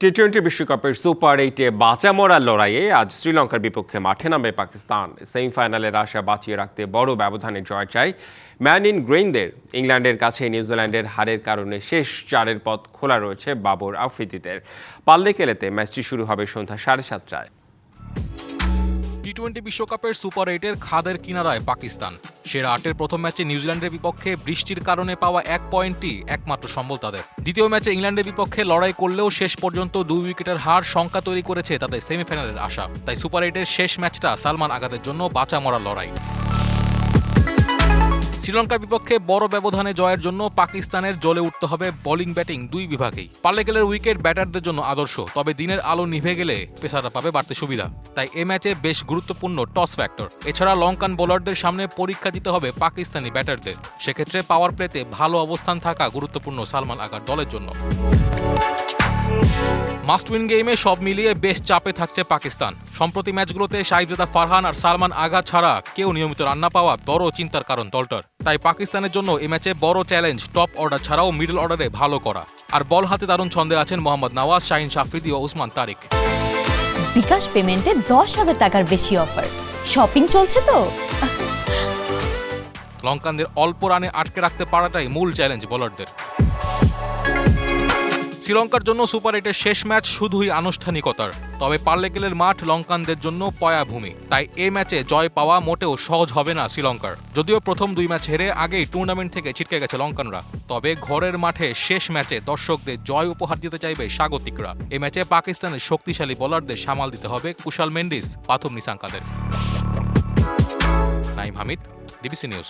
টি-20 বিশ্বকাপের সুপার 8-এ বাঁচা মরার লড়াইয়ে আজ শ্রীলঙ্কার বিপক্ষে মাঠে নামবে পাকিস্তান। সেমিফাইনালের আশা বাঁচিয়ে রাখতে বড় ব্যবধানে জয় চাই ম্যান ইন গ্রেইনদের। ইংল্যান্ডের কাছে নিউজিল্যান্ডের হারের কারণে শেষ চারের পথ খোলা রয়েছে বাবর আফ্রিদিদের। পাল্লে কেলেতে ম্যাচটি শুরু হবে সন্ধ্যা 7:30টায়। টি-20 বিশ্বকাপের সুপার 8-এর খাদের কিনারায় পাকিস্তান। সেরা 8-এর প্রথম ম্যাচে নিউজিল্যান্ডের বিপক্ষে বৃষ্টির কারণে পাওয়া 1 পয়েন্টই একমাত্র সম্বল তাদের। দ্বিতীয় ম্যাচে ইংল্যান্ডের বিপক্ষে লড়াই করলেও শেষ পর্যন্ত 2 উইকেটের হার শঙ্কা তৈরি করেছে তাদের সেমিফাইনালের আশা। তাই সুপার 8-এর শেষ ম্যাচটা সালমান আগাদের জন্য বাঁচা মরা লড়াই। শ্রীলঙ্কার বিপক্ষে বড় ব্যবধানে জয়ের জন্য পাকিস্তানের জ্বলে উঠতে হবে বোলিং ব্যাটিং দুই বিভাগেই। পাল্লেকেলের উইকেট ব্যাটারদের জন্য আদর্শ, তবে দিনের আলো নিভে গেলে পেসাররা পাবে বাড়তি সুবিধা। তাই এ ম্যাচে বেশ গুরুত্বপূর্ণ টস ফ্যাক্টর। এছাড়া লঙ্কান বোলারদের সামনে পরীক্ষা দিতে হবে পাকিস্তানি ব্যাটারদের। সেক্ষেত্রে পাওয়ার প্লেতে ভালো অবস্থান থাকা গুরুত্বপূর্ণ সালমান আগার দলের জন্য। মাস্ট উইন গেমে সব মিলিয়ে বেশ চাপে থাকছে পাকিস্তান। সম্প্রতি ম্যাচগুলোতে শাহিজাদা ফারহান আর সালমান আগা ছাড়া কেউ নিয়মিত রান না পাওয়া বড় চিন্তার কারণ দলটার। তাই পাকিস্তানের জন্য এই ম্যাচে বড় চ্যালেঞ্জ টপ অর্ডার ছাড়াও মিডল অর্ডারে ভালো করা। আর বল হাতে দারুণ ছন্দে আছেন মোহাম্মদ নওয়াজ, শাহিন আফ্রিদি ও উসমান তারিক। বিকাশ পেমেন্টে 10,000 টাকার বেশি অফার। শপিং চলছে তো। লঙ্কানদের অল্প রানে আটকে রাখতে পারাটাই মূল চ্যালেঞ্জ বোলারদের। শ্রীলঙ্কার জন্য সুপার 8-এর শেষ ম্যাচ শুধুই আনুষ্ঠানিকতার, তবে পাল্লেকেলের মাঠ লঙ্কানদের জন্য পয়াভূমি। তাই এই ম্যাচে জয় পাওয়া মোটেও সহজ হবে না শ্রীলঙ্কার। যদিও প্রথম 2 ম্যাচ হেরে আগেই টুর্নামেন্ট থেকে ছিটকে গেছে লঙ্কানরা, তবে ঘরের মাঠে শেষ ম্যাচে দর্শকদের জয় উপহার দিতে চাইবে স্বাগতিকরা। এই ম্যাচে পাকিস্তানের শক্তিশালী বোলারদের সামাল দিতে হবে কুশাল মেন্ডিস, পাথুম নিসাঙ্কাদের। নাইম হামিদ, ডিবিসি নিউজ।